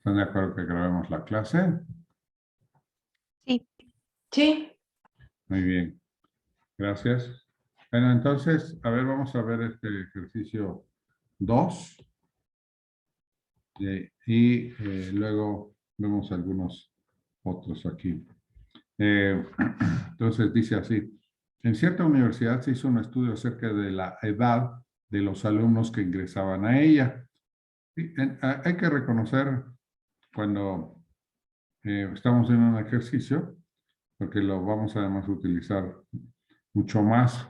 ¿Están de acuerdo que grabemos la clase? Sí. Sí. Muy bien. Gracias. Bueno, entonces, a ver, vamos a ver este ejercicio 2. Luego vemos algunos otros aquí. Entonces dice así. En cierta universidad se hizo un estudio acerca de la edad de los alumnos que ingresaban a ella. Hay que reconocer cuando estamos en un ejercicio, porque lo vamos además a utilizar mucho más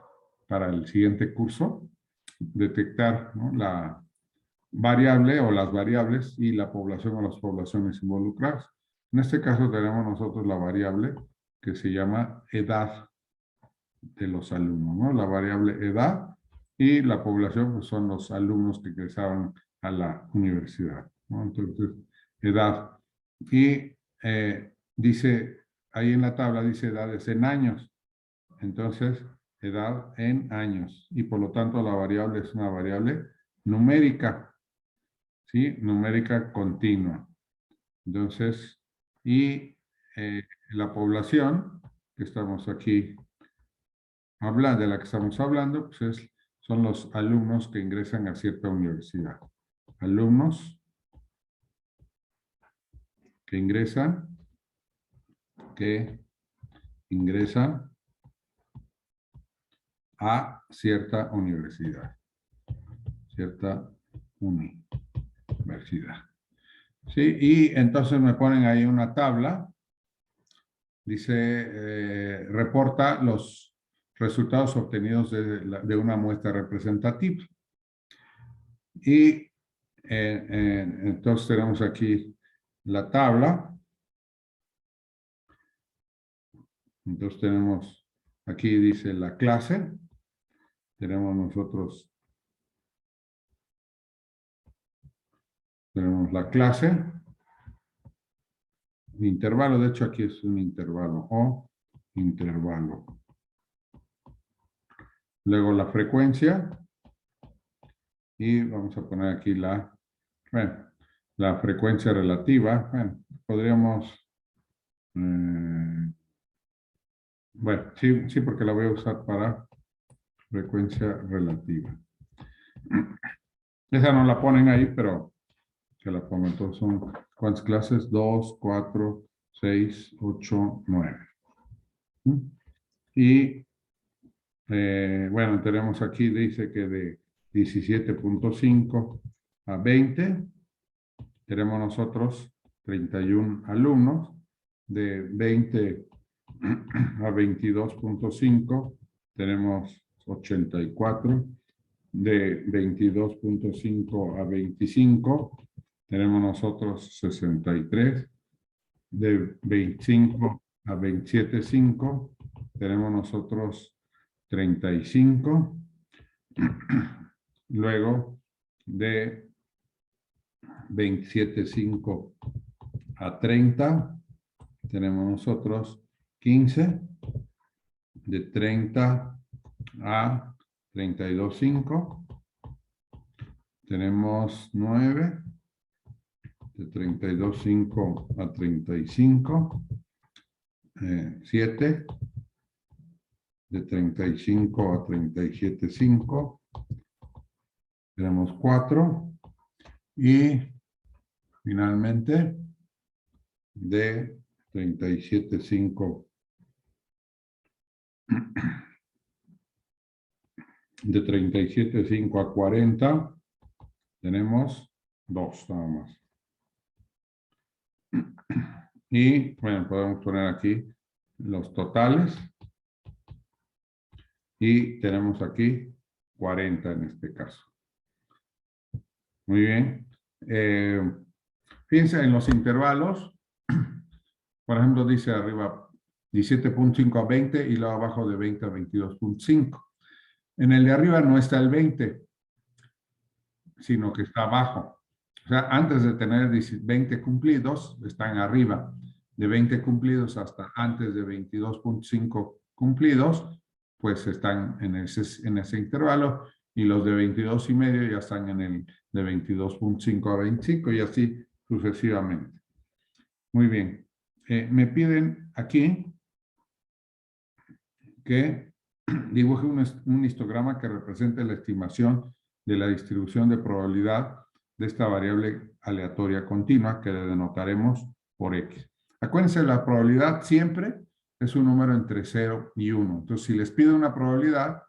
para el siguiente curso, detectar, ¿no?, la variable o las variables y la población o las poblaciones involucradas. En este caso tenemos nosotros la variable que se llama edad de los alumnos, ¿no? La variable edad y la población pues, son los alumnos que ingresaban a la universidad, ¿no? Entonces, edad. Y dice, ahí en la tabla dice edades en años. Entonces, edad en años. Y por lo tanto, la variable es una variable numérica. ¿Sí? Numérica continua. Entonces, y la población que estamos aquí hablando, de la que estamos hablando, pues son los alumnos que ingresan a cierta universidad. Alumnos que ingresan a cierta universidad. Cierta universidad. Sí, y entonces me ponen ahí una tabla. Dice, reporta los resultados obtenidos de una muestra representativa. Y entonces tenemos aquí la tabla. Entonces tenemos, aquí dice la clase. Tenemos nosotros, tenemos la clase. Intervalo, de hecho aquí es un intervalo o intervalo. Luego la frecuencia. Y vamos a poner aquí la frecuencia relativa. Bueno, podríamos... bueno, sí, porque la voy a usar para frecuencia relativa. Esa no la ponen ahí, pero que la pongo. Entonces son, ¿cuántas clases? 2, 4, 6, 8, 9. Y, bueno, tenemos aquí, dice que de 17.5 a 20, tenemos nosotros 31 alumnos. De 20 a 22.5 tenemos 84. De 22.5 a 25 tenemos nosotros 63. De 25 a 27.5 tenemos nosotros 35. Luego de 27.5 a 30 tenemos nosotros 15. De 30 a 32.5 tenemos 9. De 32.5 a 35, 7. De 35 a 37.5 tenemos 4. Y finalmente de 37.5 de 37.5 a 40 tenemos 2 nada más. Y bueno, podemos poner aquí los totales. Y tenemos aquí 40 en este caso. Muy bien. Fíjense en los intervalos. Por ejemplo, dice arriba 17.5 a 20 y luego abajo de 20 a 22.5. En el de arriba no está el 20, sino que está abajo. O sea, antes de tener 20 cumplidos, están arriba. De 20 cumplidos hasta antes de 22.5 cumplidos, pues están en ese intervalo. Y los de 22 y medio ya están en el de 22.5 a 25 y así sucesivamente. Muy bien. Me piden aquí que dibuje un histograma que represente la estimación de la distribución de probabilidad de esta variable aleatoria continua que denotaremos por X. Acuérdense, la probabilidad siempre es un número entre 0 y 1. Entonces, si les pido una probabilidad,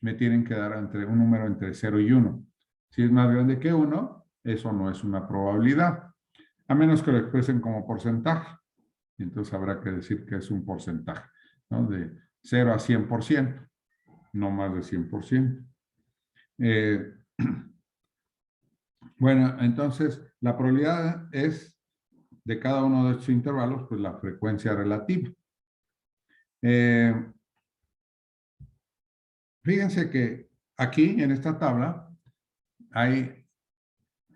me tienen que dar un número entre 0 y 1. Si es más grande que 1, eso no es una probabilidad, a menos que lo expresen como porcentaje. Entonces habrá que decir que es un porcentaje, ¿no? De 0 a 100%, no más de 100%. Bueno, entonces la probabilidad es de cada uno de estos intervalos, pues la frecuencia relativa. Fíjense que aquí en esta tabla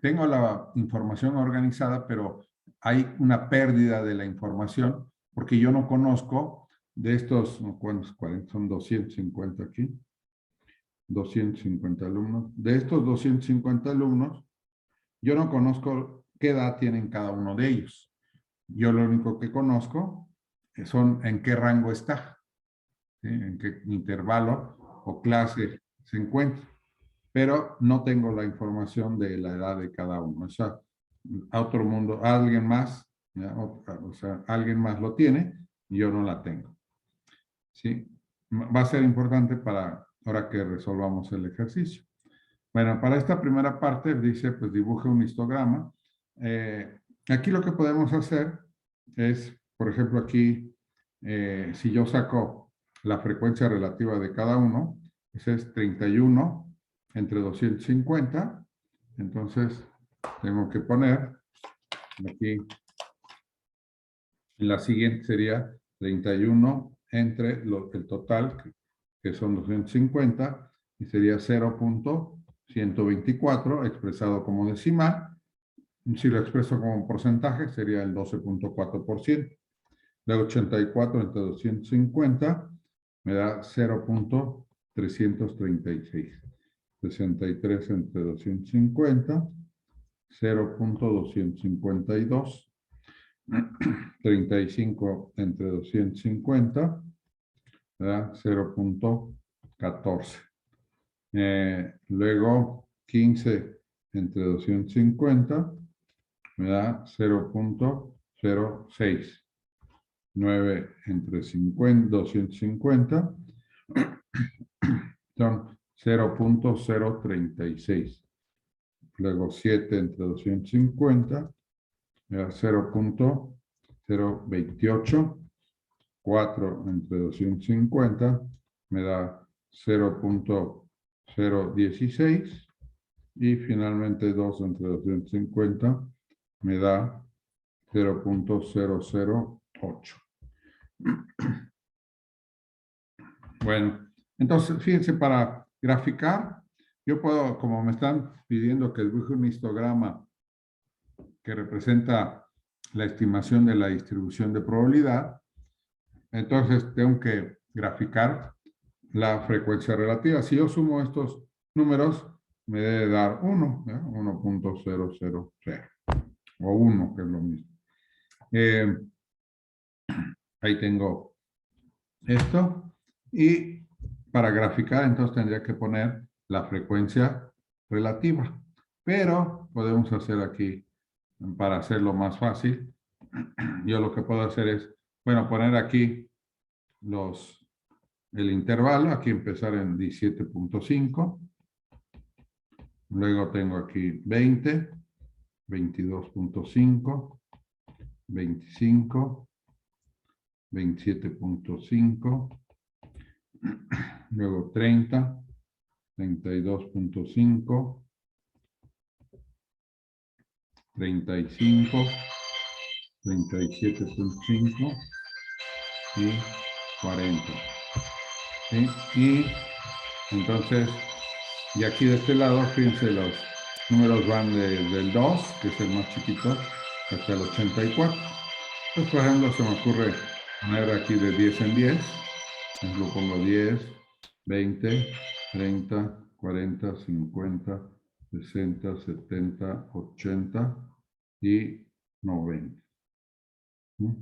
tengo la información organizada, pero hay una pérdida de la información porque yo no conozco de estos, ¿cuántos? 40, son 250 aquí. 250 alumnos. De estos 250 alumnos, yo no conozco qué edad tienen cada uno de ellos. Yo lo único que conozco son en qué rango está, ¿sí? En qué intervalo o clase se encuentra. Pero no tengo la información de la edad de cada uno. O sea, a otro mundo, a alguien más, ¿ya? O sea, alguien más lo tiene y yo no la tengo. ¿Sí? Va a ser importante para ahora que resolvamos el ejercicio. Bueno, para esta primera parte dice, pues dibuje un histograma. Aquí lo que podemos hacer es, por ejemplo, aquí, si yo saco la frecuencia relativa de cada uno, pues es 31 entre 250. Entonces, tengo que poner aquí, la siguiente sería 31 entre el total, que son 250, y sería 0.124 expresado como decimal. Si lo expreso como porcentaje, sería el 12.4%. De 84 entre 250 me da 0.336. 63 entre 250, 0.252. 35 entre 250, ¿verdad? 0.14. Luego 15 entre 250 me da 0.06. 9 entre 250 son 0.036. Luego 7 entre 250 me da 0.028. 4 entre 250 me da 0.016 y finalmente 2 entre 250 me da 0.008. Bueno, entonces fíjense, para graficar, yo puedo, como me están pidiendo que dibuje un histograma que representa la estimación de la distribución de probabilidad, entonces tengo que graficar la frecuencia relativa. Si yo sumo estos números, me debe dar 1, 1.000, o 1, que es lo mismo. Ahí tengo esto. Y para graficar, entonces tendría que poner la frecuencia relativa. Pero podemos hacer aquí, para hacerlo más fácil, yo lo que puedo hacer es, bueno, poner aquí el intervalo, aquí empezar en 17.5. Luego tengo aquí 20, 22.5, 25, 27.5, luego 30, 32.5, 35, 37.5 y 40. ¿Sí? Y entonces, y aquí de este lado, fíjense, los números van desde el 2, que es el más chiquito, hasta el 84. Entonces, por ejemplo, se me ocurre poner aquí de 10 en 10. Lo pongo 10, 20, 30, 40, 50, 60, 70, 80 y 90. ¿No?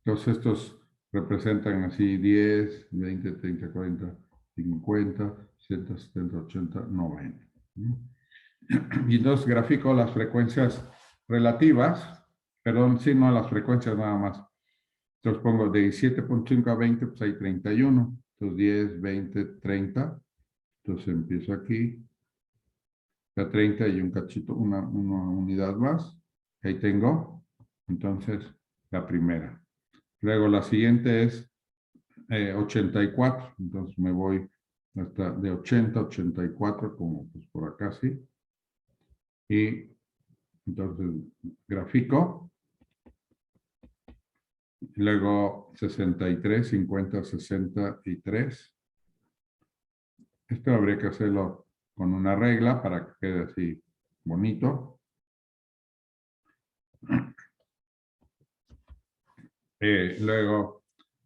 Entonces estos representan así 10, 20, 30, 40, 50, 60, 70, 80, 90. ¿No? Y entonces grafico las frecuencias relativas, perdón, sí, no las frecuencias nada más. Entonces pongo de 17.5 a 20, pues hay 31. Entonces 10, 20, 30. Entonces empiezo aquí. A 30 y un cachito, una unidad más. Ahí tengo. Entonces, la primera. Luego la siguiente es 84. Entonces me voy hasta de 80 a 84, como pues por acá, ¿sí? Y entonces grafico. Luego 63, 50, 63. Esto habría que hacerlo con una regla para que quede así bonito. Luego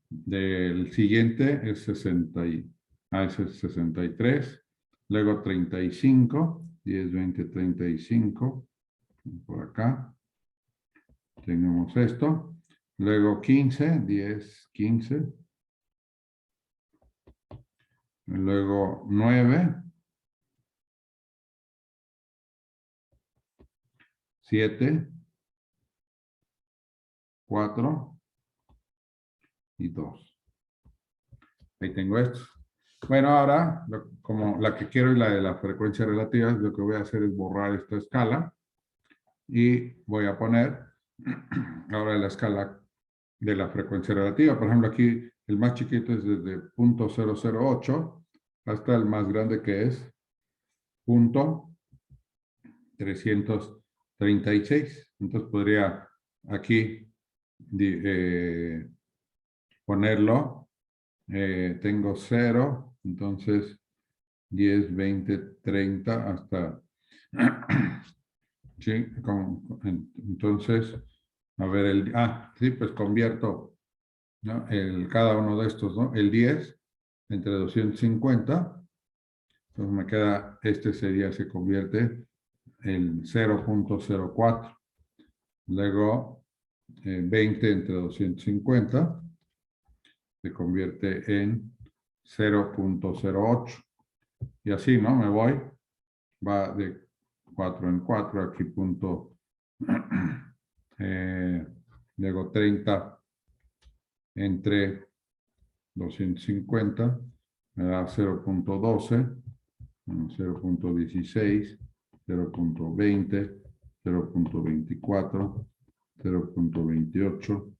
del siguiente es 60 ese es 63. Luego 35, 10, 20, 35. Por acá tenemos esto. Luego 15, 10, 15. Luego 9, 7, 4 y 2. Ahí tengo esto. Bueno, ahora, como la que quiero y la de la frecuencia relativa, lo que voy a hacer es borrar esta escala y voy a poner ahora la escala de la frecuencia relativa. Por ejemplo, aquí el más chiquito es desde 0.008 hasta el más grande que es 0.336. Entonces podría aquí ponerlo. Tengo 0, entonces 10, 20, 30 hasta... sí, entonces, a ver, sí, pues convierto, ¿no? Cada uno de estos, ¿no? El 10 entre 250, entonces me queda, se convierte en 0.04. Luego, 20 entre 250 se convierte en 0.08. Y así, ¿no? Me voy, va de 4 en 4, aquí punto, luego 30 entre 250, me da 0.12, 0.16, 0.20, 0.24, 0.28,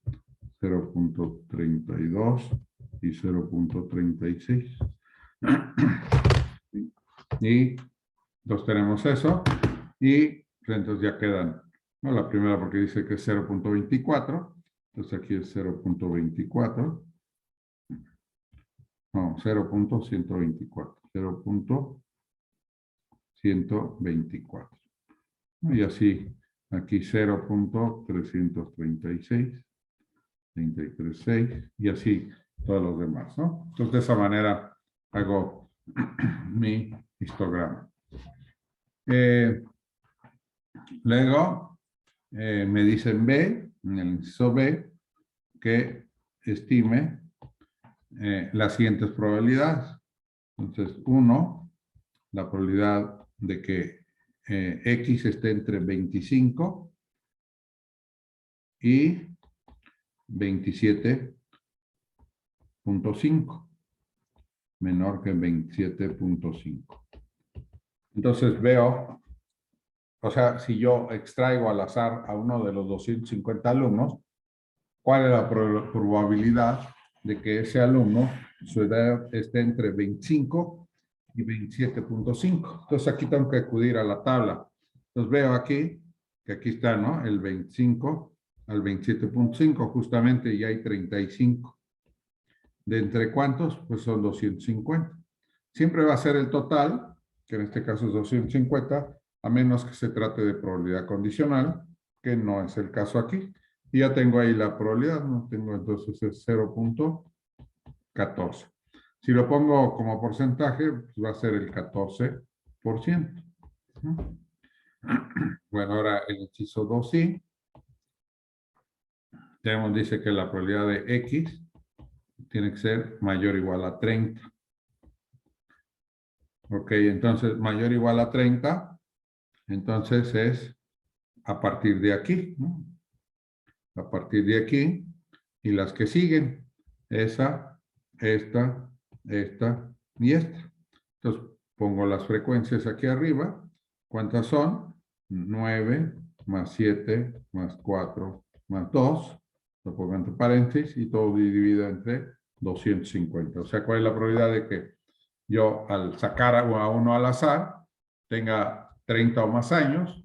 0.32 y 0.36. Y entonces tenemos eso y entonces ya quedan, ¿no? La primera porque dice que es 0.24, entonces aquí es 0.24, no, 0.124, 0.124. Y así, aquí 0.336, 336 y así todos los demás, ¿no? Entonces de esa manera hago mi histograma. Luego me dicen B, en el inciso B, que estime las siguientes probabilidades. Entonces, 1, la probabilidad de que X esté entre 25 y 27.5, menor que 27.5. Entonces veo, o sea, si yo extraigo al azar a uno de los 250 alumnos, ¿cuál es la probabilidad de que ese alumno, su edad esté entre 25 y 27.5? Entonces aquí tengo que acudir a la tabla. Entonces veo aquí, que aquí está, ¿no? El 25 al 27.5, justamente, y hay 35. ¿De entre cuántos? Pues son 250. Siempre va a ser el total, que en este caso es 250, a menos que se trate de probabilidad condicional, que no es el caso aquí. Y ya tengo ahí la probabilidad, ¿no? Tengo entonces es 0.14. Si lo pongo como porcentaje, pues va a ser el 14%. ¿No? Bueno, ahora el inciso 2 sí. tenemos, dice que la probabilidad de X tiene que ser mayor o igual a 30. Ok, entonces mayor o igual a 30, entonces es a partir de aquí, ¿no? A partir de aquí, y las que siguen, esa, esta y esta. Entonces pongo las frecuencias aquí arriba. ¿Cuántas son? 9 más 7 más 4 más 2. Lo pongo entre paréntesis y todo dividido entre 250. O sea, ¿cuál es la probabilidad de que yo al sacar a uno al azar tenga 30 o más años?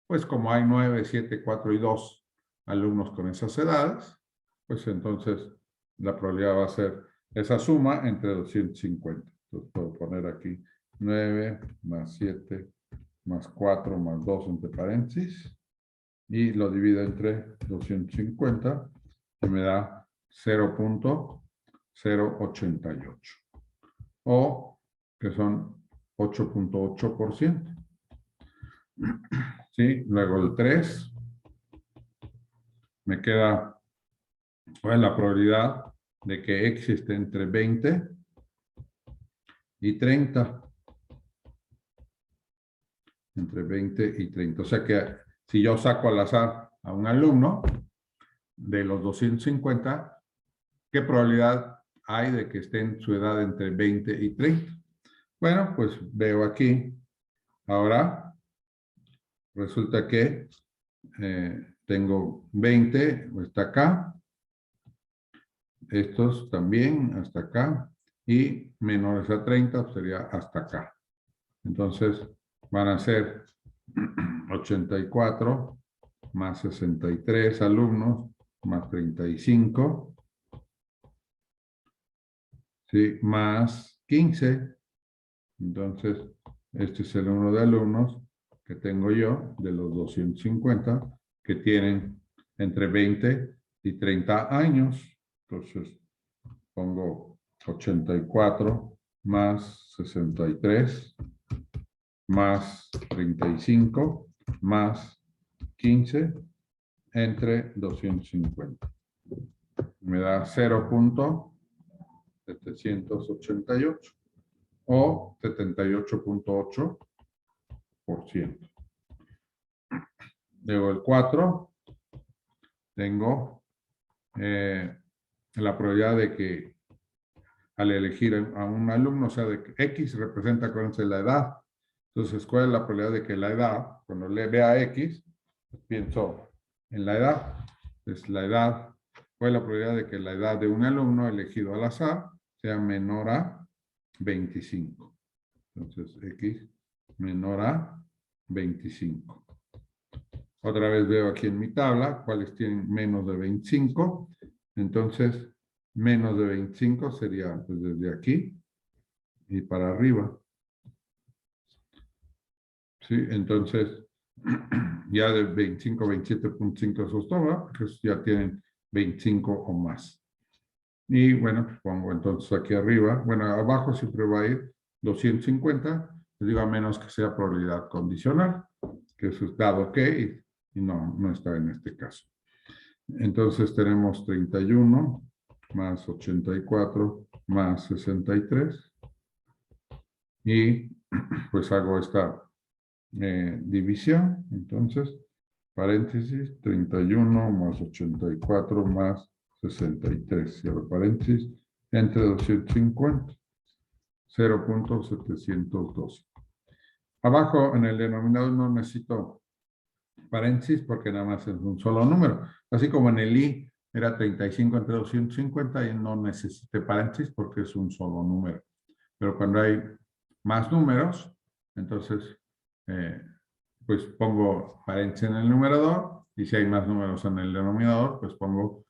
Pues como hay 9, 7, 4 y 2 alumnos con esas edades, pues entonces la probabilidad va a ser esa suma entre 250. Entonces puedo poner aquí 9 más 7 más 4 más 2 entre paréntesis y lo divido entre 250 y me da 0.088 o que son 8.8%. ¿Sí? Luego el 3 me queda pues, la probabilidad de que X esté entre 20 y 30. Entre 20 y 30. O sea que si yo saco al azar a un alumno de los 250, ¿qué probabilidad hay de que esté en su edad entre 20 y 30? Bueno, pues veo aquí. Ahora resulta que tengo 20, está acá. Estos también hasta acá. Y menores a 30 sería hasta acá. Entonces van a ser 84 más 63 alumnos más 35, ¿sí? Más 15. Entonces, este es el número de alumnos que tengo yo de los 250 que tienen entre 20 y 30 años. Entonces, pongo 84 más 63 más 35 más 15 entre 250. Me da 0.788 o 78.8%. Luego el 4, tengo la probabilidad de que al elegir a un alumno, o sea, de que X representa con la edad. Entonces, ¿cuál es la probabilidad de que la edad, cuando le vea X, pienso en la edad? Pues la edad, ¿cuál es la probabilidad de que la edad de un alumno elegido al azar sea menor a 25? Entonces, X menor a 25. Otra vez veo aquí en mi tabla cuáles tienen menos de 25. Entonces, menos de 25 sería pues, desde aquí y para arriba. ¿Sí? Entonces, ya de 25 a 27.5 esos toma, pues ya tienen 25 o más. Y bueno, pues pongo entonces aquí arriba, bueno, abajo siempre va a ir 250, les digo a menos que sea probabilidad condicional, que eso es dado que, y no está en este caso. Entonces tenemos 31 más 84 más 63 y pues hago esta división. Entonces, paréntesis, 31 más 84 más 63. Cierro paréntesis, entre 250. 0.712. Abajo en el denominador no necesito paréntesis porque nada más es un solo número. Así como en el I era 35 entre 250 y no necesité paréntesis porque es un solo número. Pero cuando hay más números, entonces pues pongo paréntesis en el numerador y si hay más números en el denominador, pues pongo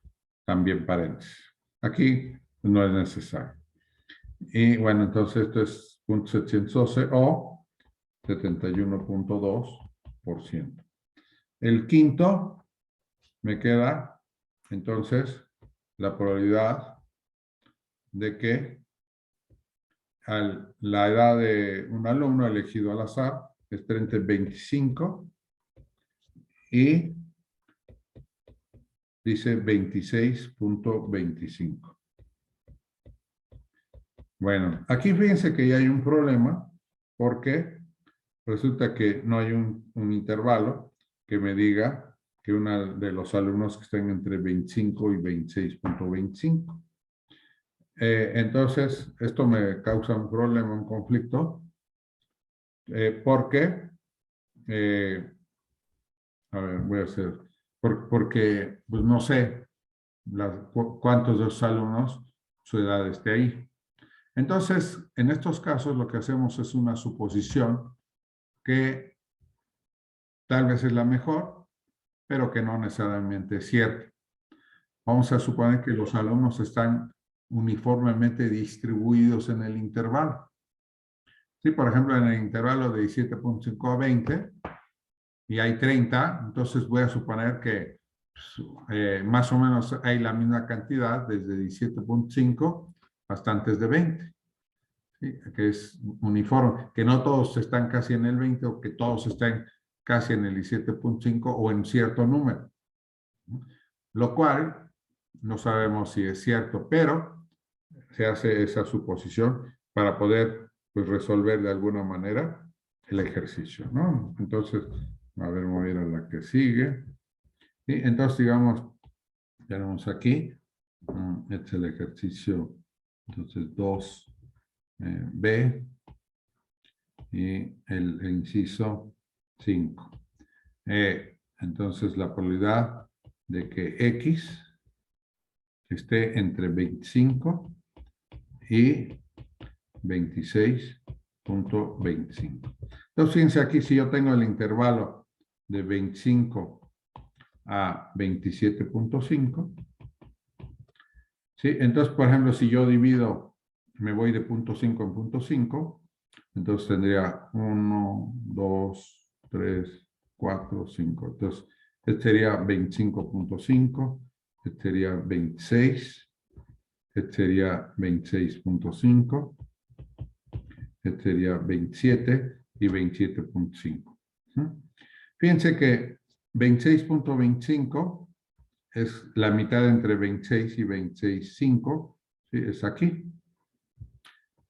también paréntesis. Aquí pues, no es necesario. Y bueno, entonces esto es 0.712 o 71.2%. El quinto me queda entonces la probabilidad de que la edad de un alumno elegido al azar esté entre 25 y dice 26.25. Bueno, aquí fíjense que ya hay un problema porque resulta que no hay un intervalo que me diga que uno de los alumnos que estén entre 25 y 26.25. Entonces, esto me causa un problema, un conflicto, porque, a ver, voy a hacer, porque pues no sé cuántos de los alumnos su edad esté ahí. Entonces, en estos casos lo que hacemos es una suposición que tal vez es la mejor, pero que no necesariamente es cierta. Vamos a suponer que los alumnos están uniformemente distribuidos en el intervalo. Sí, por ejemplo, en el intervalo de 17.5 a 20 y hay 30, entonces voy a suponer que más o menos hay la misma cantidad desde 17.5 hasta antes de 20. ¿Sí? Que es uniforme, que no todos están casi en el 20 o que todos estén casi en el 17.5 o en cierto número. Lo cual no sabemos si es cierto, pero se hace esa suposición para poder pues, resolver de alguna manera el ejercicio, ¿no? Entonces, a ver, voy a ir a la que sigue. Y entonces, digamos, tenemos aquí, este es el ejercicio, entonces 2B y el inciso 5. Entonces, la probabilidad de que X esté entre 25 y 26.25. Entonces, fíjense aquí, si yo tengo el intervalo de 25 a 27.5, ¿sí? Entonces, por ejemplo, si yo divido, me voy de 0.5 en 0.5, entonces tendría 1, 2, 3, 4, 5. Entonces, este sería 25.5, este sería 26, este sería 26.5, este sería 27 y 27.5. Fíjense que 26.25 es la mitad entre 26 y 26.5, ¿sí? Es aquí.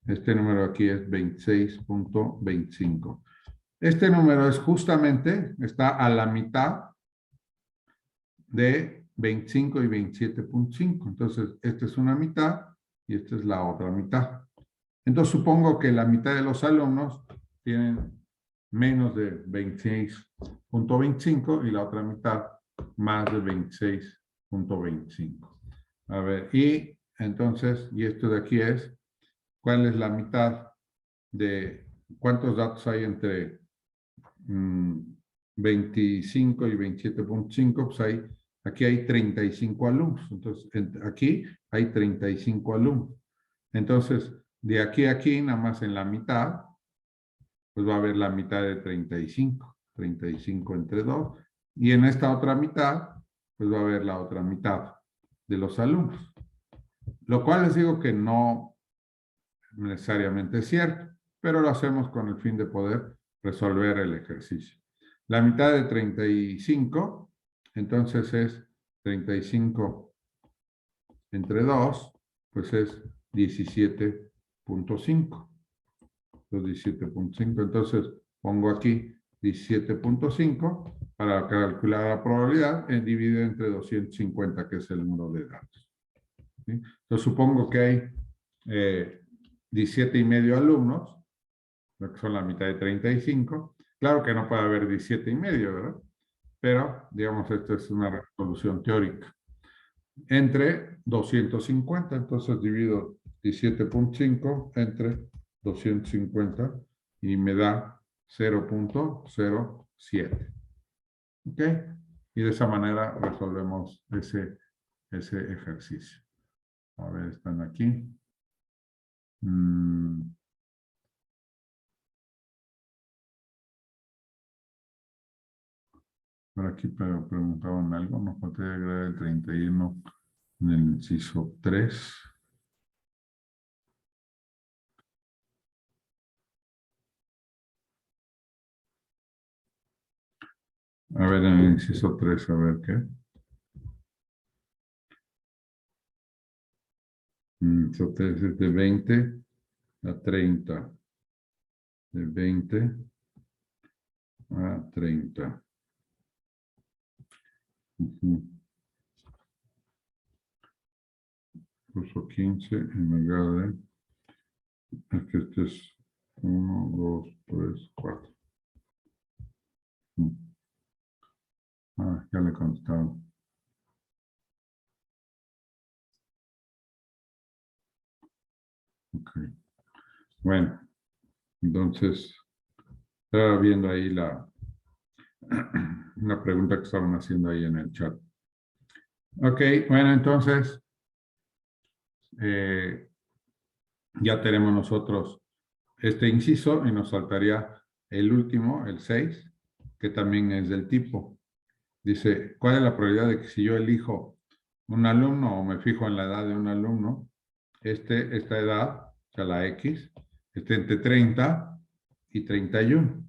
Este número aquí es 26.25. Este número es justamente, está a la mitad de 25 y 27.5. Entonces, esta es una mitad y esta es la otra mitad. Entonces, supongo que la mitad de los alumnos tienen menos de 26.25 y la otra mitad más de 26.25. A ver, y entonces, y esto de aquí es, ¿cuál es la mitad de cuántos datos hay entre 25 y 27.5? Pues aquí hay 35 alumnos. Entonces, aquí hay 35 alumnos. Entonces, de aquí a aquí, nada más en la mitad, pues va a haber la mitad de 35. 35 entre 2. Y en esta otra mitad, pues va a haber la otra mitad de los alumnos. Lo cual les digo que no necesariamente es cierto, pero lo hacemos con el fin de poder resolver el ejercicio. La mitad de 35, entonces es 35 entre 2, pues es 17.5. 17.5, entonces pongo aquí 17.5 para calcular la probabilidad dividido entre 250, que es el número de datos. ¿Sí? Entonces supongo que hay 17 y medio alumnos, lo que son la mitad de 35. Claro que no puede haber 17 y medio, ¿verdad? Pero, digamos, esta es una resolución teórica. Entre 250, entonces divido 17.5 entre 250 y me da 0.07. ¿Ok? Y de esa manera resolvemos ese ejercicio. A ver, están aquí. Por aquí preguntaban algo, nos faltaría agregar el 31 en el inciso 3. A ver, en el inciso 3, a ver qué. Entonces, de 20 a 30. De 20 a 30. Puso 15 en lugar de... Es que este es 1, 2, 3, 4. Ya le he contestado. Ok. Bueno, entonces, estaba viendo ahí la pregunta que estaban haciendo ahí en el chat. Ok, bueno, entonces, ya tenemos nosotros este inciso y nos faltaría el último, el 6, que también es del tipo. Dice, ¿cuál es la probabilidad de que si yo elijo un alumno o me fijo en la edad de un alumno, esta edad, o sea, la X, esté entre 30 y 31?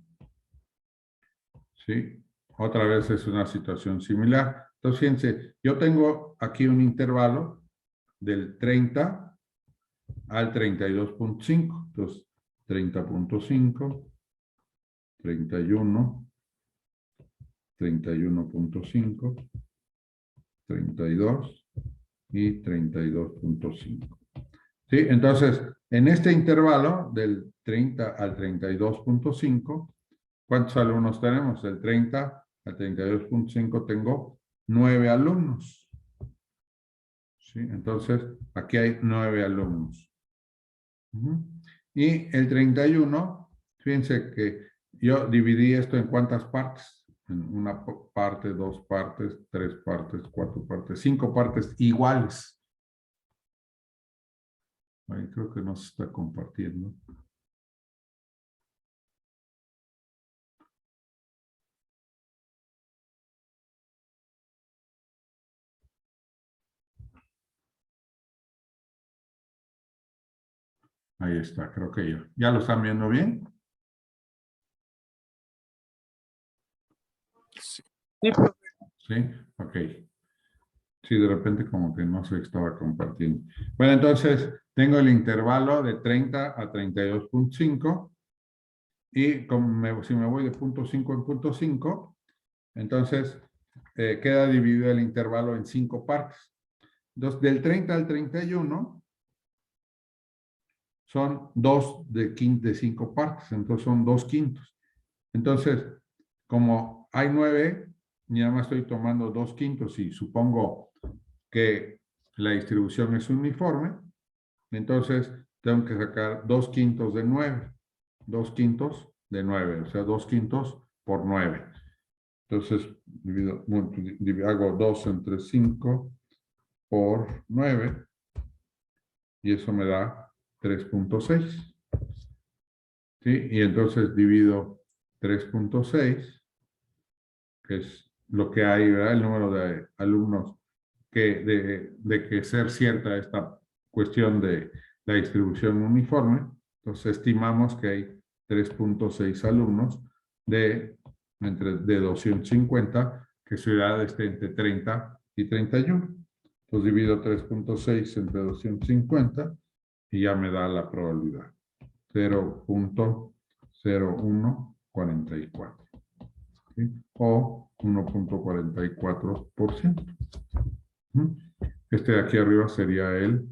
¿Sí? Otra vez es una situación similar. Entonces, fíjense, yo tengo aquí un intervalo del 30 al 32.5. Entonces, 30.5, 31, 31.5, 32 y 32.5. ¿Sí? Entonces, en este intervalo del 30 al 32.5, ¿cuántos alumnos tenemos? Del 30 al 32.5 tengo 9 alumnos. ¿Sí? Entonces, aquí hay 9 alumnos. Y el 31, fíjense que yo dividí esto en cuántas partes. En una parte, 2 partes, 3 partes, 4 partes, 5 partes iguales. Ahí creo que no se está compartiendo. Ahí está, creo que ya. ¿Ya lo están viendo bien? Sí, profe. Sí, ok. Sí, de repente como que no se estaba compartiendo. Bueno, entonces tengo el intervalo de 30 a 32.5 y como si me voy de punto 5 en punto 5, entonces queda dividido el intervalo en 5 partes. Entonces, del 30 al 31 son 2 de 5 partes, entonces son 2 quintos. Entonces, como hay 9, nada más estoy tomando 2 quintos y supongo que la distribución es uniforme, entonces tengo que sacar 2 quintos de 9. 2 quintos de 9, o sea, 2 quintos por 9. Entonces, hago 2 entre 5 por 9 y eso me da 3.6. ¿Sí? Y entonces divido 3.6, que es lo que hay, ¿verdad? El número de alumnos de que ser cierta esta cuestión de la distribución uniforme. Entonces estimamos que hay 3.6 alumnos de 250, que su edad esté entre 30 y 31. Entonces divido 3.6 entre 250 y ya me da la probabilidad. 0.0144. ¿Sí? O 1.44%. Este de aquí arriba sería el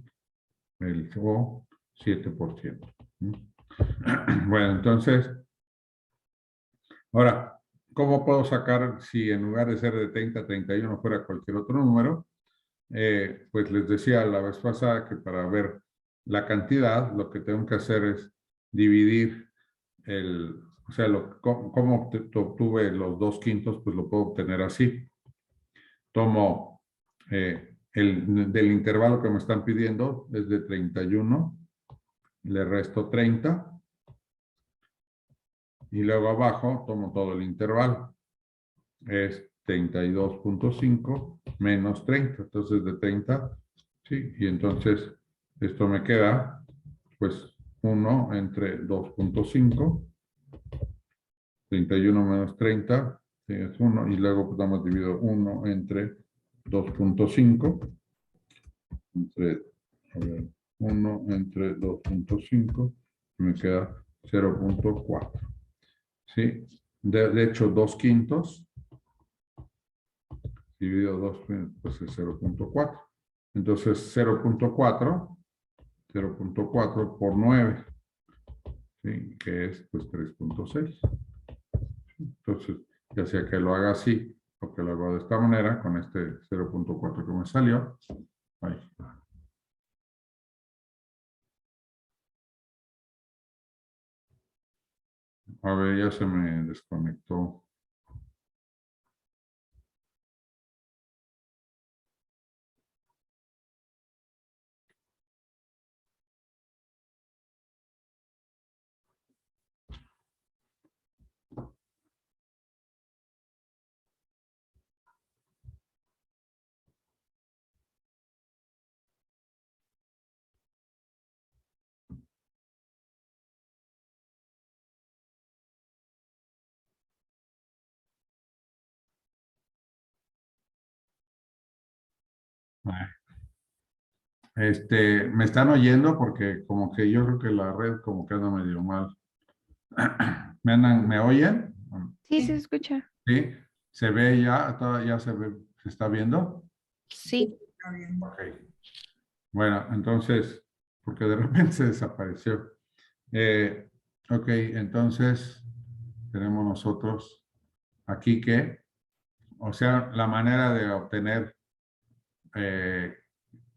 o 7%. Bueno, entonces, ahora, ¿cómo puedo sacar si en lugar de ser de 30 a 31 fuera cualquier otro número? Pues les decía la vez pasada que para ver la cantidad, lo que tengo que hacer es dividir o sea, cómo obtuve los 2 quintos, pues lo puedo obtener así. Tomo del intervalo que me están pidiendo, es de 31, le resto 30, y luego abajo tomo todo el intervalo. Es 32.5 menos 30, entonces de 30, sí, y entonces esto me queda, pues, 1 entre 2.5, 31 menos 30, sí, es 1, y luego pues damos dividido 1 entre 2.5, entre, a ver, 1 entre 2.5, me queda 0.4. ¿Sí? De hecho, 2 quintos dividido 2, pues es 0.4. Entonces, 0.4 por 9, ¿sí? Que es pues 3.6. Entonces, ya sea que lo haga así o que lo haga de esta manera, con este 0.4 que me salió. Ahí. A ver, ya se me desconectó. ¿Me están oyendo? Porque como que yo creo que la red como que anda medio mal. ¿Me oyen? Sí, se escucha. Sí, se ve ya, ya se ve, se está viendo. Sí. Ok. Bueno, entonces, porque de repente se desapareció. Ok, entonces tenemos nosotros aquí que, o sea, la manera de obtener eh,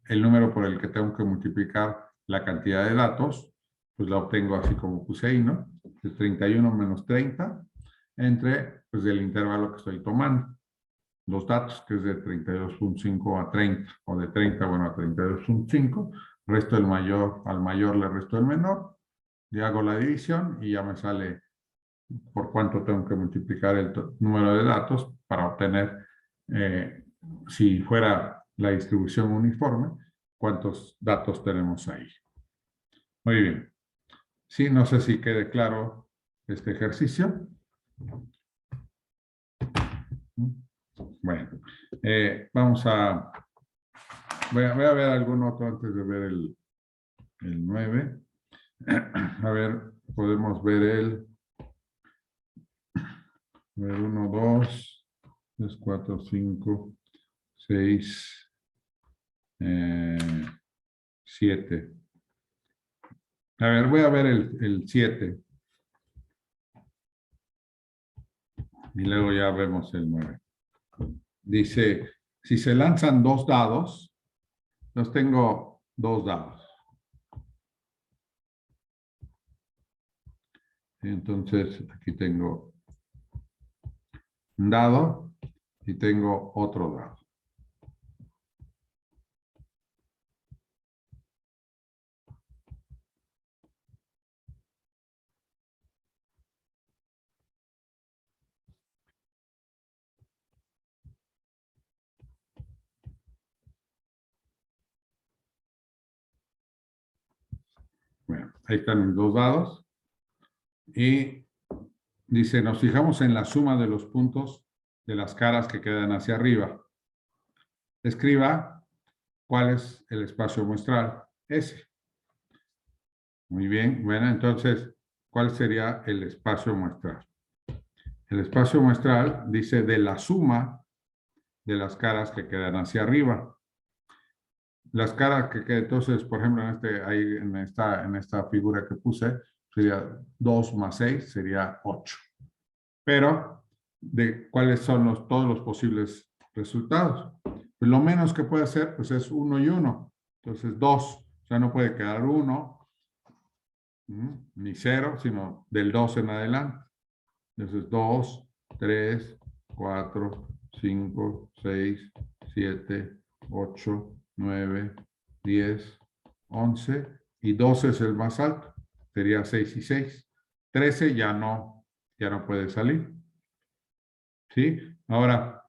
el número por el que tengo que multiplicar la cantidad de datos, pues la obtengo así como puse ahí, ¿no? De 31 menos 30 entre, pues, el intervalo que estoy tomando. Los datos, que es de 32.5 a 30, o de 30, bueno, a 32.5, resto el mayor, al mayor le resto el menor, y hago la división y ya me sale por cuánto tengo que multiplicar el número de datos para obtener, si fuera la distribución uniforme, cuántos datos tenemos ahí. Muy bien. Sí, no sé si quede claro este ejercicio. Bueno, vamos a... Voy a ver algún otro antes de ver el 9. A ver, podemos ver el 1, 2, 3, 4, 5, 6, 7. A ver, voy a ver el 7 y luego ya vemos el 9. Dice, si se lanzan 2 dados, los tengo 2 dados. Entonces, aquí tengo un dado y tengo otro dado. Bueno, ahí están mis 2 dados. Y dice, nos fijamos en la suma de los puntos de las caras que quedan hacia arriba. Escriba cuál es el espacio muestral. Ese. Muy bien. Bueno, entonces, ¿cuál sería el espacio muestral? El espacio muestral dice de la suma de las caras que quedan hacia arriba. Las caras que quedan, entonces, por ejemplo, ahí en esta figura que puse, sería 2 más 6, sería 8. Pero, ¿de cuáles son todos los posibles resultados? Pues lo menos que puede ser, pues es 1 y 1. Entonces, 2. O sea, no puede quedar 1, ni 0, sino del 2 en adelante. Entonces, 2, 3, 4, 5, 6, 7, 8, 9, 10, 11 y 12 es el más alto. Sería 6 y 6. 13 ya no puede salir. ¿Sí? Ahora,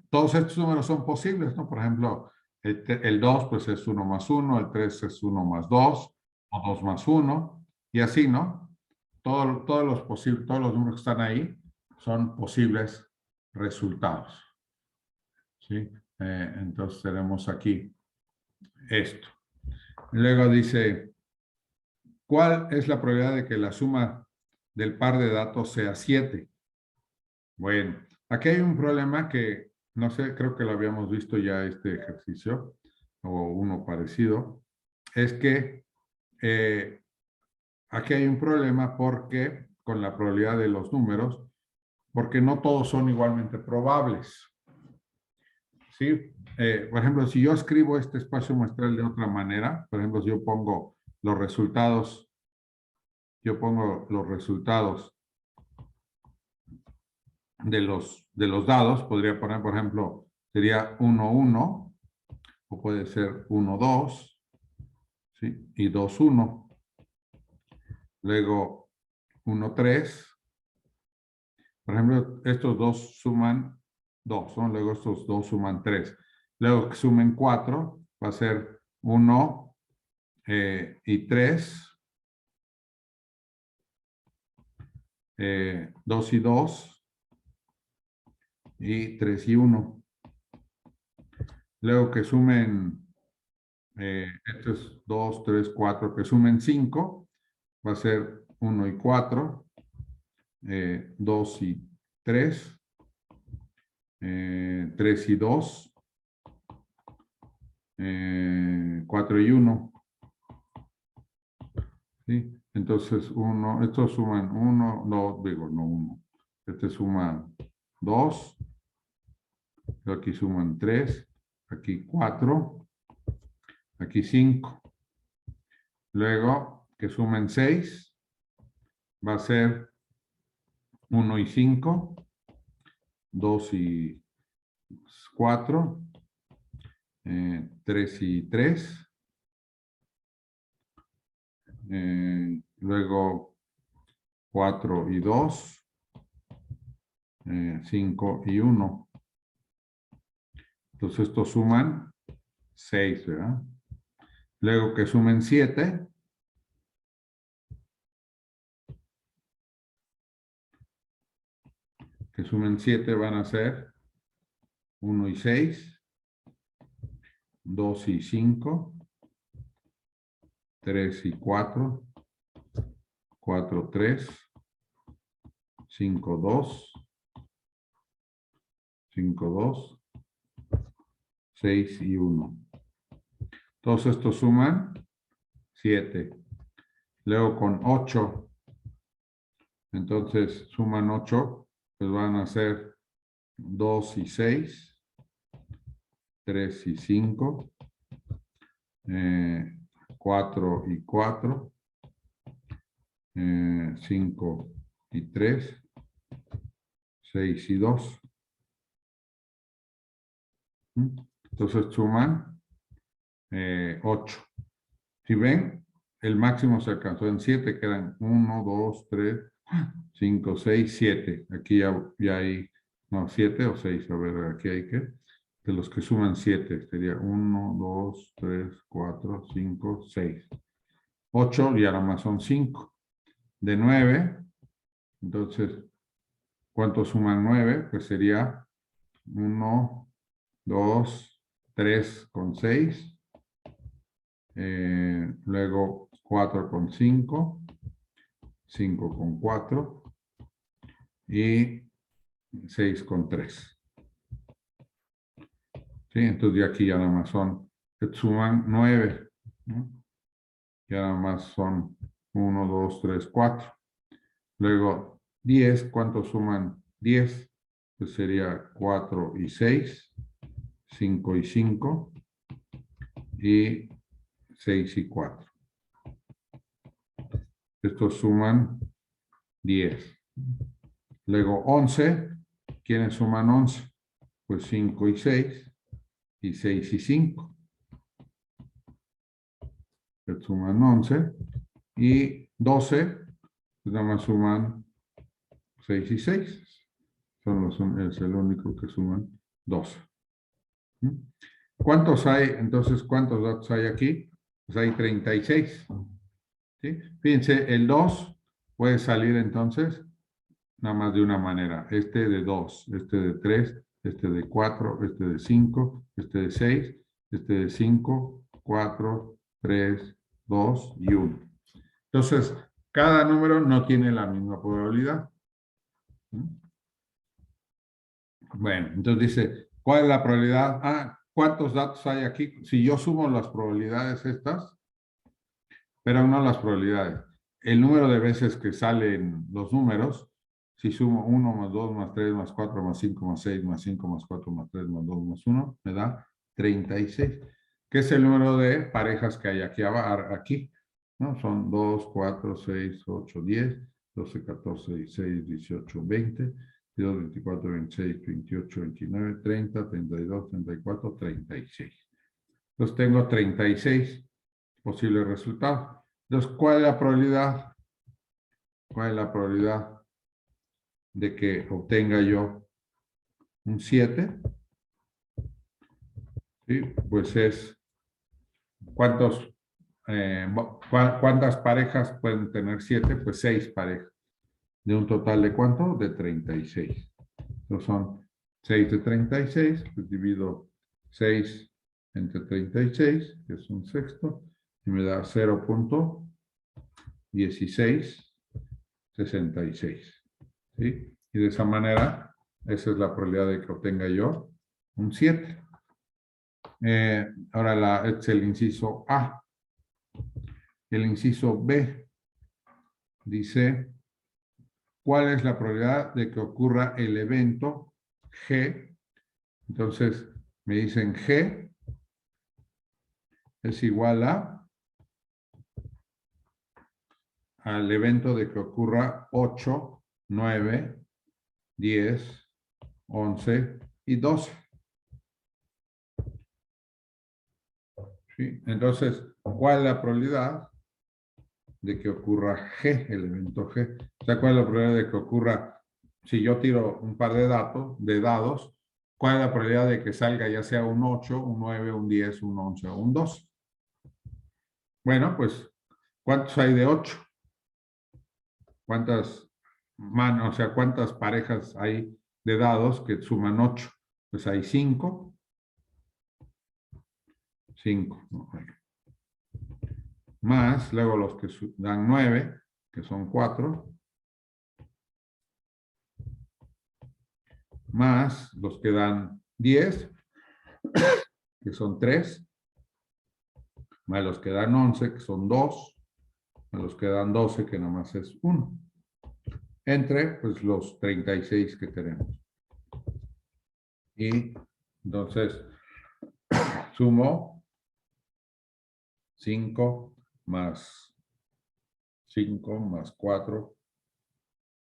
todos estos números son posibles, ¿no? Por ejemplo, el 2 pues es 1 más 1, el 3 es 1 más 2, o 2 más 1, y así, ¿no? Todos los números que están ahí son posibles resultados. ¿Sí? Entonces tenemos aquí esto. Luego dice, ¿cuál es la probabilidad de que la suma del par de datos sea 7? Bueno, aquí hay un problema que, no sé, creo que lo habíamos visto ya este ejercicio, o uno parecido, es que aquí hay un problema porque, con la probabilidad de los números, porque no todos son igualmente probables. ¿Sí? Por ejemplo, si yo escribo este espacio muestral de otra manera, por ejemplo, si yo pongo los resultados, de los dados, podría poner, por ejemplo, sería 1, 1, o puede ser 1, 2, ¿sí? Y 2, 1. Luego 1, 3. Por ejemplo, estos dos suman 2, ¿no? Luego estos dos suman 3. Luego que sumen 4, va a ser 1 y 3. 2 y 2. Y 3 y 1. Luego que sumen, esto es 2, 3, 4, que sumen 5, va a ser 1 y 4, 2 y 3, 3 y 2, 4 y 1. ¿Sí? Entonces, estos suman 1, no, digo, no 1. Este suma 2, aquí suman 3, aquí 4, aquí 5. Luego, que sumen 6, va a ser 1 y 5, 2 y 4, 3 y 3, luego 4 y 2, 5 y 1. Entonces estos suman 6, ¿verdad? Luego que sumen 7, van a ser 1 y 6, 2 y 5, 3 y 4, 4, 3, 5, 2, 5, 2, 6 y 1. Todos estos suman 7. Luego con 8, entonces suman 8, pues van a ser 2 y 6, 3 y 5, 4 y 4, 5 y 3, 6 y 2. Entonces suman 8. Si ven, el máximo se alcanzó en 7, quedan 1, 2, 3, 5, 6, 7. Aquí ya hay, no, 7 o 6. A ver, aquí hay que, de los que suman 7, sería 1, 2, 3, 4, 5, 6. 8 y ahora más son 5. De 9, entonces, ¿cuántos suman 9? Pues sería 1, 2, 3 con 6. Luego 4 con 5, 5 con 4 y 6 con 3. ¿Sí? Entonces de aquí ya nada más suman 9. ¿No? Ya nada más son 1, 2, 3, 4. Luego 10, ¿cuántos suman 10? Pues sería 4 y 6, 5 y 5 y 6 y 4. Estos suman 10. Luego 11, ¿quiénes suman 11? Pues 5 y 6 y 6 y 5. Que suman 11. Y 12, pues nada más suman 6 y 6. Es el único que suman 12. ¿Cuántos hay? Entonces, ¿cuántos datos hay aquí? Pues hay 36. ¿Sí? Fíjense, el 2 puede salir entonces nada más de una manera. Este de 2, este de 3, este de 4, este de 5, este de 6, este de 5, 4, 3, 2 y 1. Entonces, cada número no tiene la misma probabilidad. Bueno, entonces dice, ¿cuál es la probabilidad? Ah, ¿cuántos datos hay aquí? Si yo sumo las probabilidades estas, pero no las probabilidades, el número de veces que salen los números, si sumo 1 más 2 más 3 más 4 más 5 más 6 más 5 más 4 más 3 más 2 más 1, me da 36, que es el número de parejas que hay aquí, ¿no? Son 2, 4, 6, 8, 10, 12, 14, 16, 18, 20, 22, 24, 26, 28, 29, 30, 32, 34, 36. Entonces tengo 36 posibles resultados. Entonces, ¿cuál es la probabilidad? ¿Cuál es la probabilidad de que obtenga yo un 7? ¿Sí? Pues es, ¿cuántas parejas pueden tener 7? Pues 6 parejas. ¿De un total de cuánto? De 36. Entonces son 6 de 36, pues divido 6 entre 36, que es un sexto, y me da 0.1666. ¿Sí? Y de esa manera, esa es la probabilidad de que obtenga yo un 7. Ahora es el inciso A. El inciso B dice, ¿cuál es la probabilidad de que ocurra el evento G? Entonces, me dicen G es igual al evento de que ocurra 8, 9, 10, 11 y 12. ¿Sí? Entonces, ¿cuál es la probabilidad de que ocurra G, el evento G? O sea, ¿cuál es la probabilidad de que ocurra, si yo tiro un par de dados, cuál es la probabilidad de que salga ya sea un 8, un 9, un 10, un 11 o un 12? Bueno, pues, ¿cuántos hay de 8? ¿Cuántas manos, o sea, cuántas parejas hay de dados que suman 8? Pues hay 5. 5. Más, luego los que dan 9, que son 4. Más los que dan 10, que son 3. Más los que dan 11, que son 2. Más los que dan 12, que nomás es 1. Entre, pues, los 36 que tenemos. Y entonces, sumo 5 más 5 más 4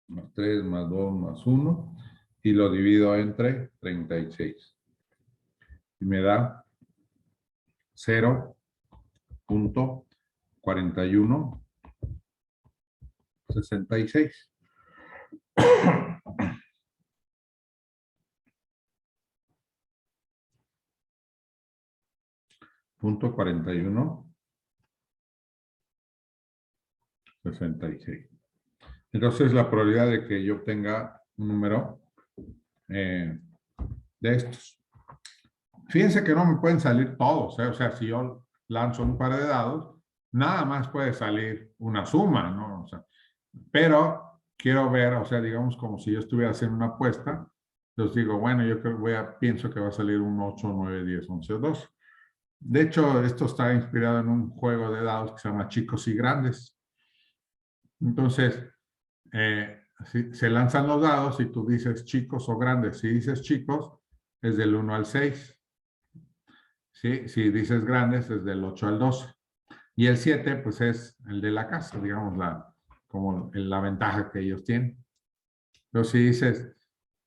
más 3 más 2 más 1 y lo divido entre 36. Y me da 0.4166. Punto 4166. Entonces, la probabilidad de que yo obtenga un número de estos. Fíjense que no me pueden salir todos, ¿eh? O sea, si yo lanzo un par de dados, nada más puede salir una suma, ¿no? O sea, pero quiero ver, o sea, digamos como si yo estuviera haciendo una apuesta, entonces digo, bueno, yo pienso que va a salir un 8, 9, 10, 11 o 12. De hecho, esto está inspirado en un juego de dados que se llama Chicos y Grandes. Entonces, se lanzan los dados y tú dices chicos o grandes. Si dices chicos, es del 1 al 6. ¿Sí? Si dices grandes, es del 8 al 12. Y el 7, pues es el de la casa, digamos, como la ventaja que ellos tienen. Pero si dices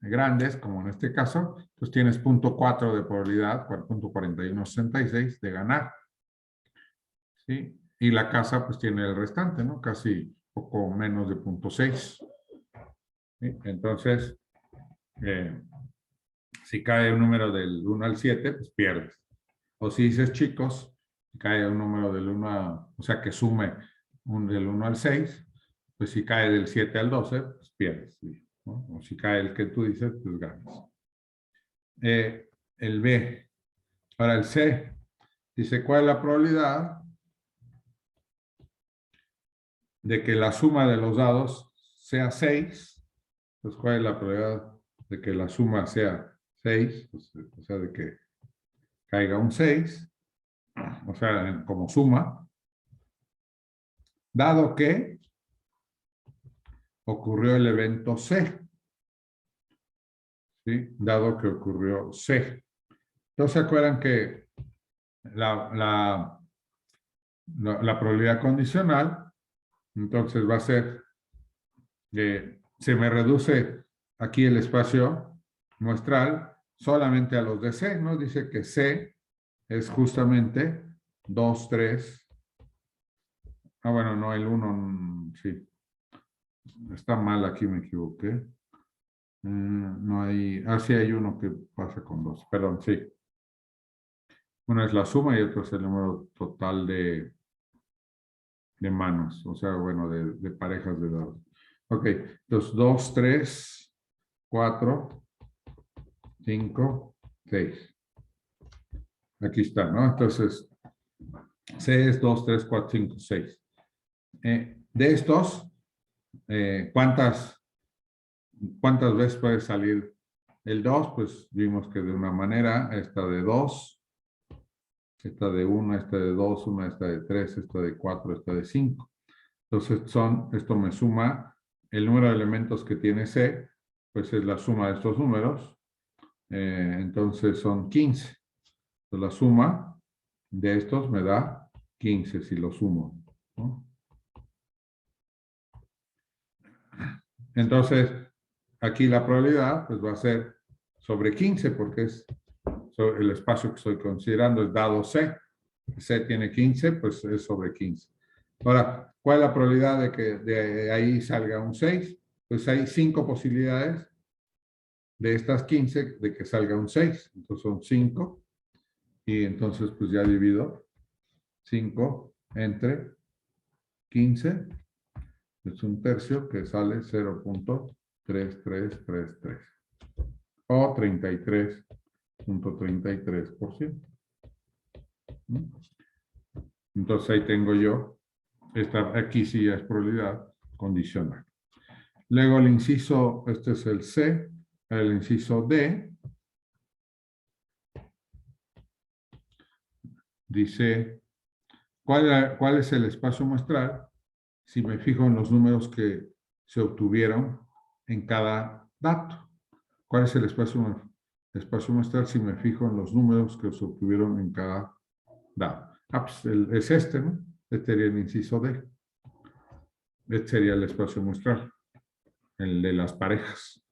grandes, como en este caso, pues tienes 0.4 de probabilidad, 0.4166 de ganar. ¿Sí? Y la casa, pues tiene el restante, ¿no? Casi poco menos de 0.6. ¿Sí? Entonces, si cae un número del 1 al 7, pues pierdes. O si dices chicos, cae un número del 1 o sea, que sume del 1 al 6, pues si cae del 7 al 12, pues pierdes. ¿No? O si cae el que tú dices, pues ganas. El B. Ahora el C. Dice, ¿cuál es la probabilidad de que la suma de los dados sea 6. Pues, ¿cuál es la probabilidad de que la suma sea 6? Pues, o sea, de que caiga un 6, o sea, como suma, dado que ocurrió el evento C, ¿sí? Dado que ocurrió C. Entonces, ¿se acuerdan que la probabilidad condicional, entonces va a ser que se me reduce aquí el espacio muestral solamente a los de C, ¿no? Dice que C es justamente 2, 3. Bueno, no, el 1, sí. Está mal aquí, me equivoqué. No hay, sí hay uno que pasa con 2, perdón, sí. Uno es la suma y otro es el número total de manos, o sea, bueno, de parejas de dados. Ok, entonces 2, 3, 4, 5, 6. Aquí está, ¿no? Entonces, C es 2, 3, 4, 5, 6. De estos, ¿cuántas veces puede salir el 2? Pues vimos que de una manera, esta de 2, esta de 1, esta de 2, una esta de 3, esta de 4, esta de 5. Entonces, esto me suma el número de elementos que tiene C, pues es la suma de estos números. Entonces, son 15. Entonces, la suma de estos me da 15 si lo sumo, ¿no? Entonces, aquí la probabilidad pues va a ser sobre 15 porque es el espacio que estoy considerando es dado C. C tiene 15, pues es sobre 15. Ahora, ¿cuál es la probabilidad de que de ahí salga un 6? Pues hay 5 posibilidades de estas 15 de que salga un 6. Entonces son 5. Y entonces pues ya divido 5 entre 15. Es un tercio que sale 0.3333 o 33.33%. Entonces ahí tengo yo, aquí sí es probabilidad condicional. Luego el inciso, este es el C, el inciso D, dice, ¿cuál es el espacio muestral? Si me fijo en los números que se obtuvieron en cada dato. ¿Cuál es el espacio muestral si me fijo en los números que se obtuvieron en cada dato? Pues es este, ¿no? Este sería el inciso D. Este sería el espacio muestral, el de las parejas.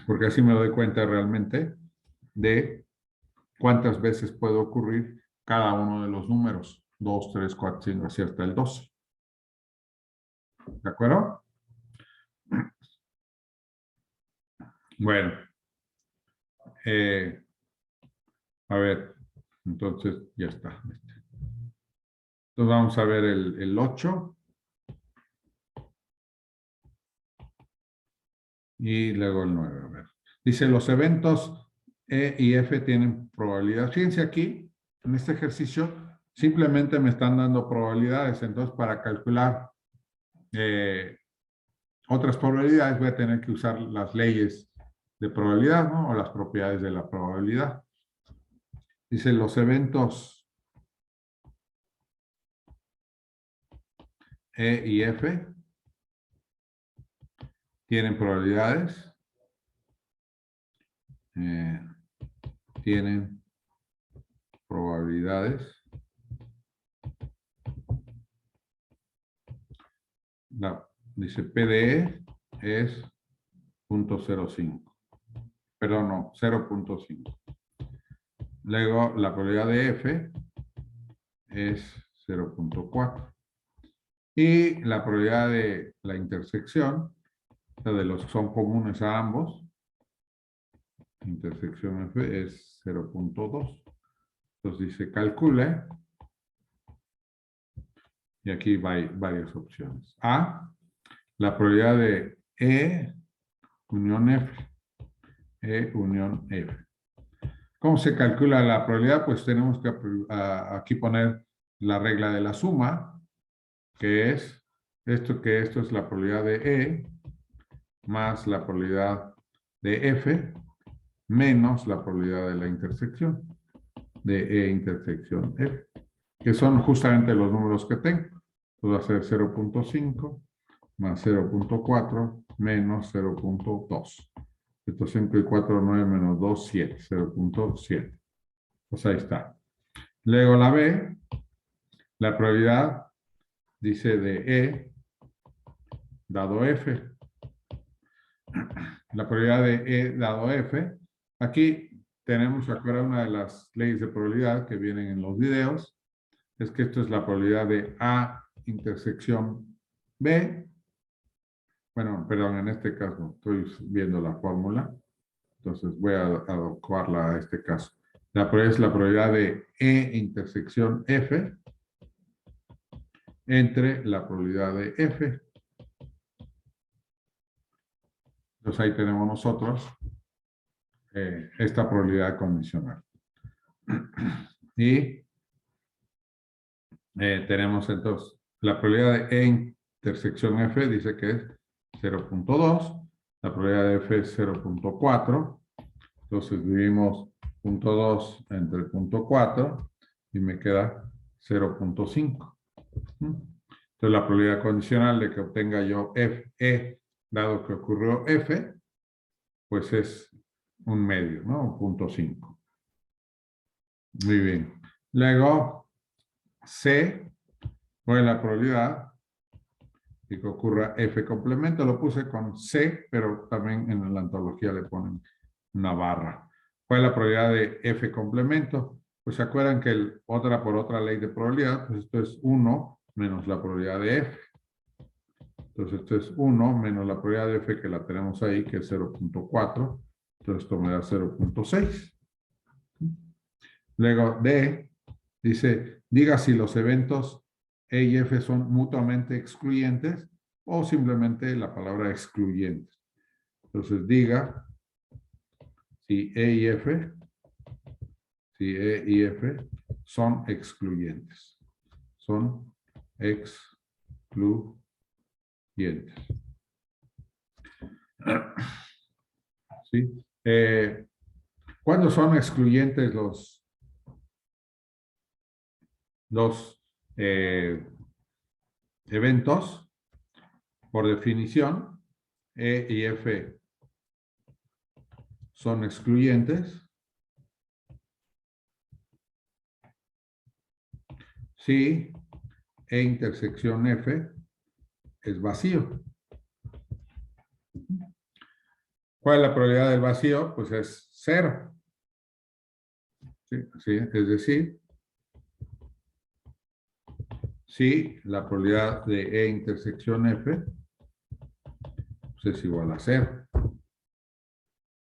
Porque así me doy cuenta realmente de cuántas veces puede ocurrir cada uno de los números. 2, 3, 4, 5, así hasta el 12. ¿De acuerdo? Bueno. A ver, entonces ya está. Entonces vamos a ver el 8. Y luego el 9. A ver. Dice, los eventos E y F tienen probabilidad. Fíjense aquí, en este ejercicio, simplemente me están dando probabilidades. Entonces, para calcular otras probabilidades, voy a tener que usar las leyes de probabilidad, ¿no? O las propiedades de la probabilidad. Dice, los eventos E y F tienen probabilidades. Tienen probabilidades. Dice PDE es 0.05. Perdón, no, 0.5. Luego la probabilidad de F es 0.4. Y la probabilidad de la intersección, o sea, de los que son comunes a ambos, intersección F es 0.2. Entonces dice calcule. Y aquí hay varias opciones. A, la probabilidad de E unión F. E unión F. ¿Cómo se calcula la probabilidad? Pues tenemos que aquí poner la regla de la suma, que es que esto es la probabilidad de E más la probabilidad de F menos la probabilidad de la intersección, de E intersección F, que son justamente los números que tengo. Entonces va a ser 0.5 más 0.4 menos 0.2. Esto 5 y 4, 9 menos 2, 7. 0.7. Pues ahí está. Luego la B, la probabilidad, dice de E dado F. La probabilidad de E dado F. Aquí tenemos, acuerda, una de las leyes de probabilidad que vienen en los videos. Es que esto es la probabilidad de A intersección B. Bueno, perdón, en este caso estoy viendo la fórmula. Entonces voy a adecuarla a este caso. La probabilidad es la probabilidad de E intersección F entre la probabilidad de F. Entonces ahí tenemos nosotros esta probabilidad condicional. Y tenemos entonces la probabilidad de E intersección F dice que es 0.2. La probabilidad de F es 0.4. Entonces dividimos 0.2 entre 0.4 y me queda 0.5. Entonces la probabilidad condicional de que obtenga yo E, dado que ocurrió F, pues es un medio, ¿no? 0.5. Muy bien. Luego, C, pues la probabilidad de que ocurra F complemento, lo puse con C, pero también en la antología le ponen una barra. ¿Cuál es la probabilidad de F complemento? Pues se acuerdan que otra por otra ley de probabilidad, pues esto es 1 menos la probabilidad de F. Entonces esto es 1 menos la probabilidad de F que la tenemos ahí, que es 0.4. Entonces esto me da 0.6. Luego D dice, diga si los eventos E y F son mutuamente excluyentes o simplemente la palabra excluyentes. Entonces diga si E y F, son excluyentes. Son excluyentes. ¿Sí? ¿Cuándo son excluyentes los eventos? Por definición, E y F son excluyentes si E intersección F es vacío. ¿Cuál es la probabilidad del vacío? Pues es 0. ¿Sí? ¿Sí? Es decir, si la probabilidad de E intersección F pues es igual a 0.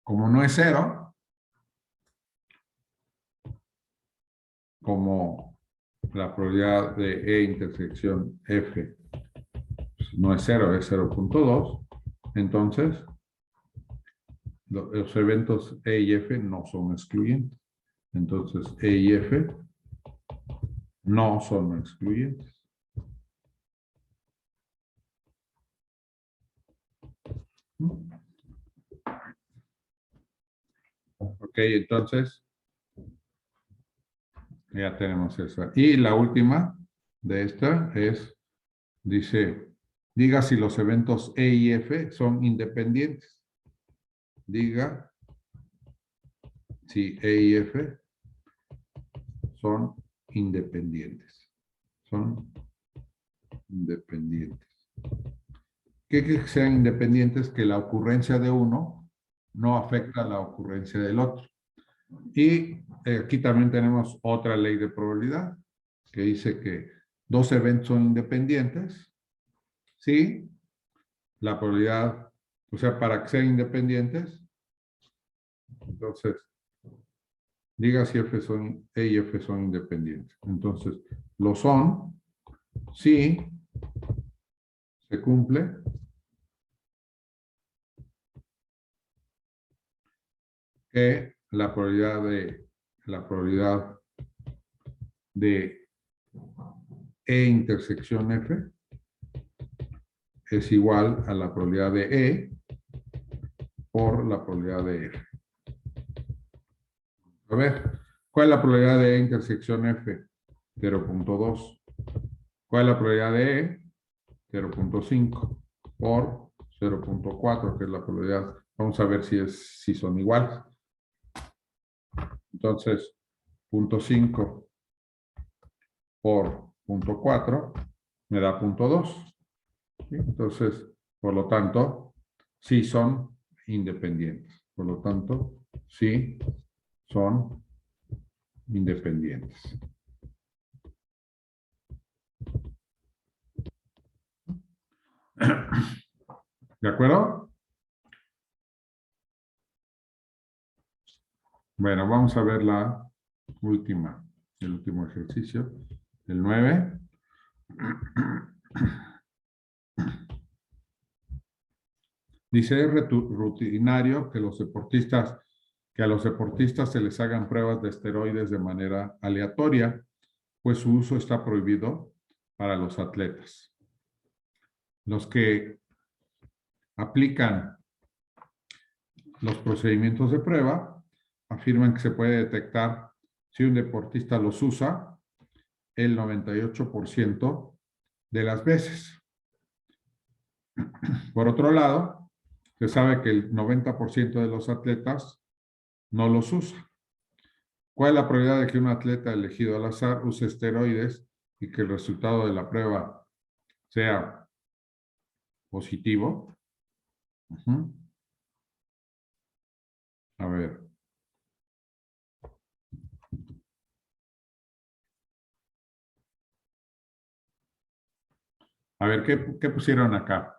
Como no es 0, como la probabilidad de E intersección F pues no es 0, es 0.2, entonces los eventos E y F no son excluyentes. Entonces E y F no son excluyentes. Ok, entonces ya tenemos eso. Y la última de esta es, dice, diga si los eventos E y F son independientes. Diga si E y F son independientes. Son independientes. ¿Qué quiere que sean independientes? Que la ocurrencia de uno no afecta a la ocurrencia del otro. Y aquí también tenemos otra ley de probabilidad que dice que dos eventos son independientes si la probabilidad, o sea, para que sean independientes, entonces, diga si F son, E y F son independientes. Entonces, lo son si se cumple que la probabilidad de E intersección F es igual a la probabilidad de E por la probabilidad de F. A ver, ¿cuál es la probabilidad de E intersección F? 0.2. ¿Cuál es la probabilidad de E? 0.5 por 0.4, que es la probabilidad. Vamos a ver si son iguales. Entonces, 0.5 por 0.4 me da 0.2. ¿Sí? Entonces, por lo tanto, sí son independientes. Por lo tanto, sí son independientes. ¿De acuerdo? Bueno, vamos a ver la última, el último ejercicio, el 9. Dice, es rutinario que a los deportistas se les hagan pruebas de esteroides de manera aleatoria, pues su uso está prohibido para los atletas. Los que aplican los procedimientos de prueba afirman que se puede detectar si un deportista los usa el 98% de las veces. Por otro lado, se sabe que el 90% de los atletas no los usa. ¿Cuál es la probabilidad de que un atleta elegido al azar use esteroides y que el resultado de la prueba sea positivo? A ver. A ver, ¿qué pusieron acá?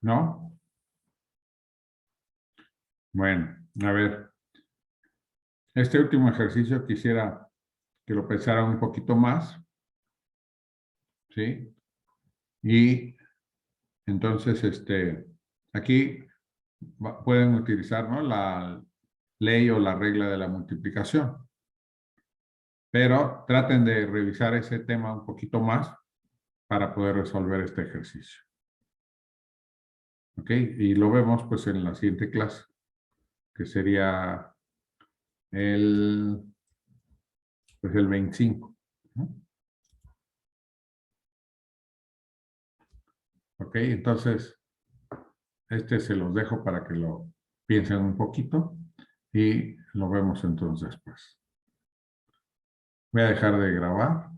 ¿No? Bueno, a ver. Este último ejercicio quisiera que lo pensaran un poquito más. ¿Sí? Y entonces, aquí pueden utilizar, ¿no?, la ley o la regla de la multiplicación. Pero traten de revisar ese tema un poquito más para poder resolver este ejercicio. ¿Ok? Y lo vemos pues en la siguiente clase, que sería pues el 25. ¿No? ¿Ok? Entonces, se los dejo para que lo piensen un poquito y lo vemos entonces después. Voy a dejar de grabar.